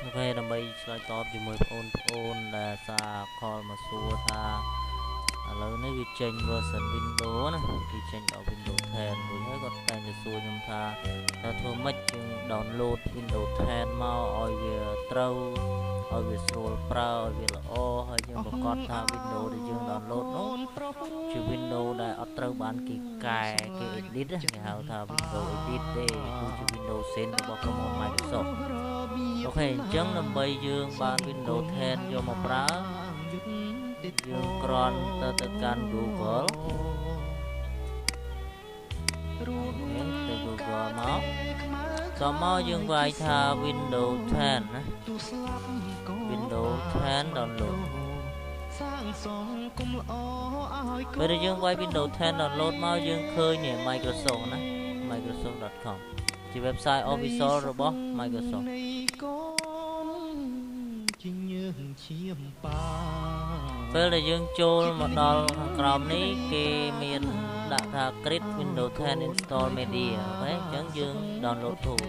ok ដើម្បីឆ្លើយតបជាមួយបងប្អូនដែលសារខលមកសួរថាឥឡូវនេះវាចេញ version Windows ណាគេចេញដល់ Windows 10រួចហើយគាត់តែងតែសួរខ្ញុំថាតើធ្វើម៉េចយើង download Windows 10មកឲ្យវាត្រូវឲ្យវាស្រួលប្រើឲ្យវាល្អហើយយើងប្រកាសថា Windows ដែលយើង download នោះជា Windows ដែលអត់ត្រូវបានគេកែគេ edit គេហៅថា Windows edit ទេគឺជា Windows 10របស់ក្រុមហ៊ុន Microsoft អូខេអញ្ចឹងដើម្បីយើងបាន Windows 10យកមកប្រើយើងគ្រាន់ទៅកាន់ Google ទៅ Google មកតមកយើងវាយថា Windows 10ណា Windows 10 download ពេលដែលយើងវាយ Windows 10 download មកយើងឃើញ Microsoft ណា microsoft.com ជា website official របស់ Microsoft ពេលដែលយើងចូលមកដល់ខាងក្រោមនេះគេមានដាក់ថា Create Windows 10 Install Media អូខេអញ្ចឹងយើង download tool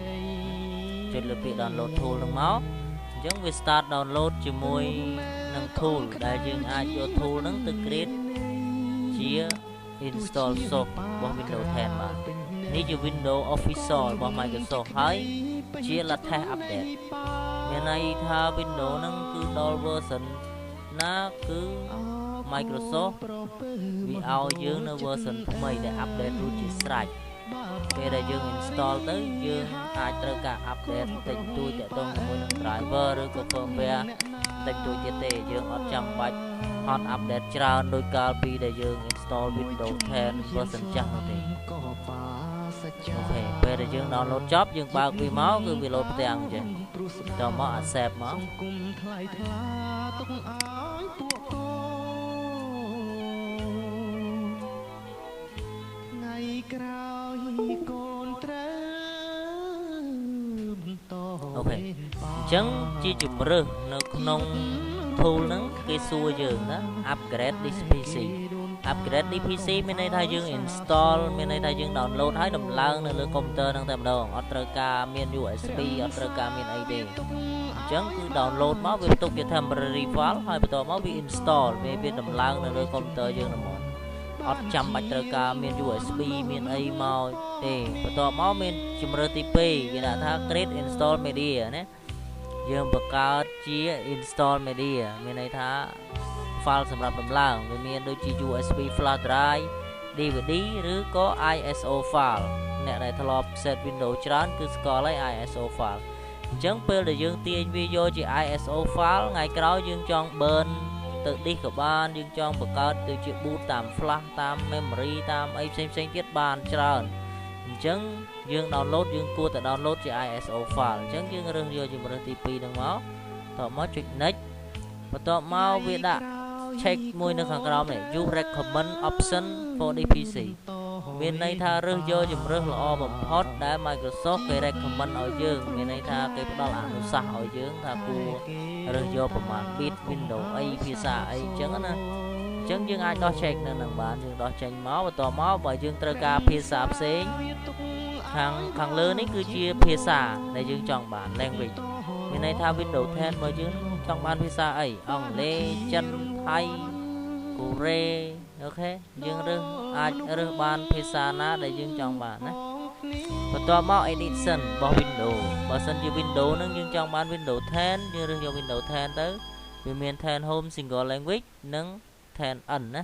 ចុចលើពាក្យ download tool ហ្នឹងមកអញ្ចឹងវា start download ជាមួយនឹង tool ដែលយើងអាចយក tool ហ្នឹងទៅ create ជា install soft របស់ Windows 10 បាននេះជា Windows Official របស់ Microsoft ហើយជា latest update មានន័យថា Windows ហ្នឹងគឺដល់ version ណាគឺ Microsoft វាឲ្យយើងនៅ version ថ្មីដែល update រួចជាស្រេចពេលដែលយើង install ទៅយើងអាចត្រូវការ update តិចតួចទាក់ទងជាមួយនឹង driver ឬក៏ firmware តិចតួចទៀតទេយើងអត់ចាំបាច់ហត់ update ច្រើនដោយកាលពីដែលយើង install Windows 10 version ចាស់នោះទេអូខេពេលដែលយើង download ចប់យើងបើកវាមកគឺវា load ផ្ទាំងអញ្ចឹងតមក accept មកក្រោយកូនត្រូវបន្តអូខេអញ្ចឹងជាជំរើសនៅក្នុង tool ហ្នឹងគេសួរយើងណា upgrade this PC upgrade this PC មានន័យថាយើង install មានន័យថាយើង download ហើយដំឡើងនៅលើកុំព្យូទ័រហ្នឹងតែម្ដងអត់ត្រូវការមាន USB អត់ត្រូវការមានអីទេអញ្ចឹងគឺ download មកវាផ្ទុកជា temporary file ហើយបន្ទាប់មកវា install វាដំឡើងនៅលើកុំព្យូទ័រយើងហ្មងអត់ចាំបាច់ត្រូវការមាន USB មានអីមកទេបន្ទាប់មកមានជំរើសទី2គេដាក់ថា create install media ណាយើងបង្កើតជា install media មានន័យថា file សម្រាប់ដំឡើងវាមានដូចជា USB flash drive DVD ឬក៏ ISO file អ្នកដែលធ្លាប់ set Windows ច្រើនគឺស្គាល់ហើយ ISO file អញ្ចឹងពេលដែលយើងទាញវាយកជា ISO file ថ្ងៃក្រោយយើងចង់ burn ទៅ disk ក៏បានយើងចង់បង្កើតទៅជា boot តាម flash តាម memory តាមអីផ្សេងទៀតបានច្រើនអញ្ចឹងយើង download យើងគួរតែ download ជា ISO file អញ្ចឹងយើងរើសយកជំរើសទី2ហ្នឹងមកតបមកចុច next បន្ទាប់មកវាដាក់ check មួយនៅខាងក្រោមនេះ you recommend option for this PC មានន័យថារើសយកជំរើសល្អបំផុតដែល Microsoft គេ recommend ឲ្យយើងមានន័យថាគេផ្ដល់អនុសាសន៍ឲ្យយើងថាគួររើសយកប្រមាណ bit Windows អីភាសាអីអញ្ចឹងណាអញ្ចឹងយើងអាចដោះ check នៅនឹងបានយើងដោះចេញមកបន្ទាប់មកបើយើងត្រូវការភាសាផ្សេងខាងលើនេះគឺជាភាសាដែលយើងចង់បាន language មានន័យថា Windows 10បើយើងចង់បានភាសាអីអង់គ្លេសចិនថៃកូរ៉េអូខេយើងអាចរើសបានភាសាណាដែលយើងចង់បានណាបន្ទាប់មក edition របស់ Windows បើសិនជា Windows ហ្នឹងយើងចង់បាន Windows 10យើងរើសយក Windows 10ទៅវាមាន 10 Home Single Language និង 10N ណា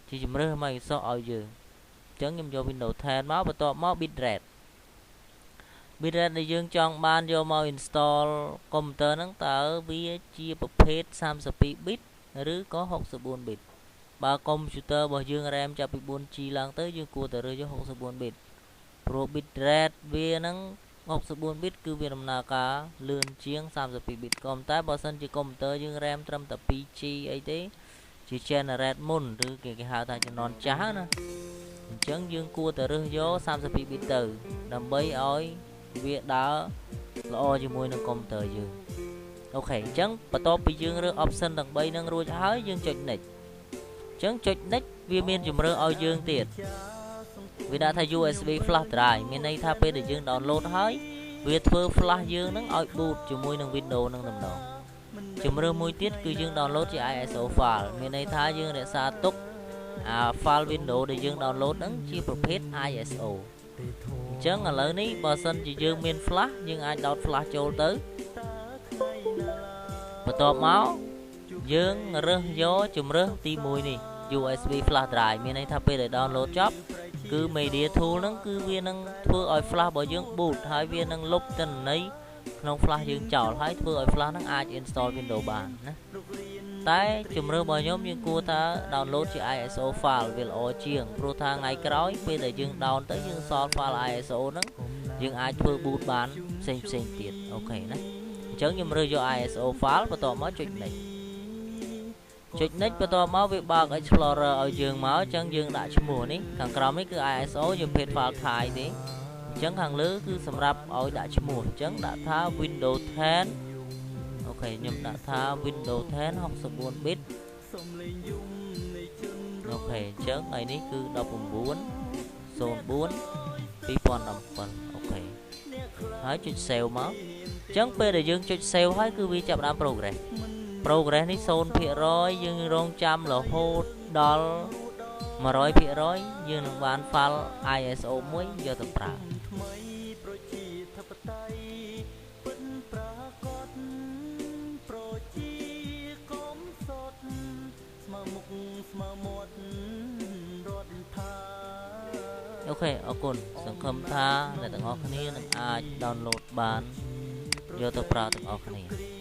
ជាជំរើស Microsoft ឲ្យយើងអញ្ចឹងខ្ញុំយក Windows 10មកបន្ទាប់មក bitrate ដែលយើងចង់បានយកមក install កុំព្យូទ័រហ្នឹងតើវាជាប្រភេទ 32 bit ឬក៏ 64 bit បើកុំព្យូទ័ររបស់យើង RAM ចាប់ពី 4G ឡើងទៅយើងគួរតែរើសយក 64 bit ព្រោះ bit rate វាហ្នឹង64 bit គឺវាដំណើរការលឿនជាង32 bit ក៏តែបើសិនជាកុំព្យូទ័រយើង RAM ត្រឹមតែ 2G អីទេជា generate មុនឬគេហៅថាជំនាន់ចាស់ណាអញ្ចឹងយើងគួរតែរើសយក 32 bit ទៅដើម្បីឲ្យវាដើរល្អជាមួយនឹងកុំព្យូទ័រយើងអូខេអញ្ចឹងបន្ទាប់ពីយើងរើស option ទាំង3ហ្នឹងរួចហើយយើងចុច next អញ្ចឹងចុច next វាមានជំរើសឲ្យយើងទៀតវាដាក់ថា USB flash drive មានន័យថាពេលដែលយើង download ហើយ វាធ្វើ flash យើងនឹងឲ្យ boot ជាមួយនឹង Windows នឹងដំណងជំរឿមួយទៀតគឺយើង download ជា ISO file មានន័យថាយើងរក្សាទុកfile Windows ដែលយើង download ហ្នឹងជាប្រភេទ ISO អញ្ចឹងឥឡូវនេះបើសិនជាយើងមាន flash យើងអាចដោត flash ចូលទៅបន្ទាប់មកយើងរើសយកជំរើសទី1នេះ USB flash drive មានន័យថាពេលដែល download ចប់គឺ media tool ហ្នឹងគឺវានឹងធ្វើឲ្យ flash របស់យើង boot ហើយវានឹងលុបទិន្នន័យក្នុង flash យើងចោលហើយធ្វើឲ្យ flash ហ្នឹងអាច install Windows បានណាតែជំរឿរបស់ខ្ញុំយើងគួរថា download ជា ISO file វាល្អជាងព្រោះថាថ្ងៃក្រោយពេលដែលយើង down ទៅយើងសល់ file ISO ហ្នឹងយើងអាចធ្វើ boot បានផ្សេងទៀតអូខេណាអញ្ចឹងខ្ញុំរើសយក ISO file បន្ទាប់មកចុច next បន្ទាប់មកវាបើក Explorer ឲ្យយើងមកអញ្ចឹងយើងដាក់ឈ្មោះនេះខាងក្រោមនេះគឺ ISO ជាភេទ file Thai ទេអញ្ចឹងខាងលើគឺសម្រាប់ឲ្យដាក់ឈ្មោះអញ្ចឹងដាក់ថា Windows 10 អូខេខ្ញុំដាក់ថា Windows 10 64 bit អូខេអញ្ចឹងថ្ងៃនេះគឺ 19 04 2017 អូខេហើយចុច save មកអញ្ចឹងពេលដែលយើងចុច save ហើយគឺវាចាប់ផ្ដើម progress នេះ 0% យើងរងចាំរហូតដល់ 100% យើងនឹងបាន file ISO មួយយកទៅប្រើអូខេអរគុណសង្ឃឹមថាអ្នកទាំងអស់គ្នានឹងអាច download បានយកទៅប្រើទាំងអស់គ្នា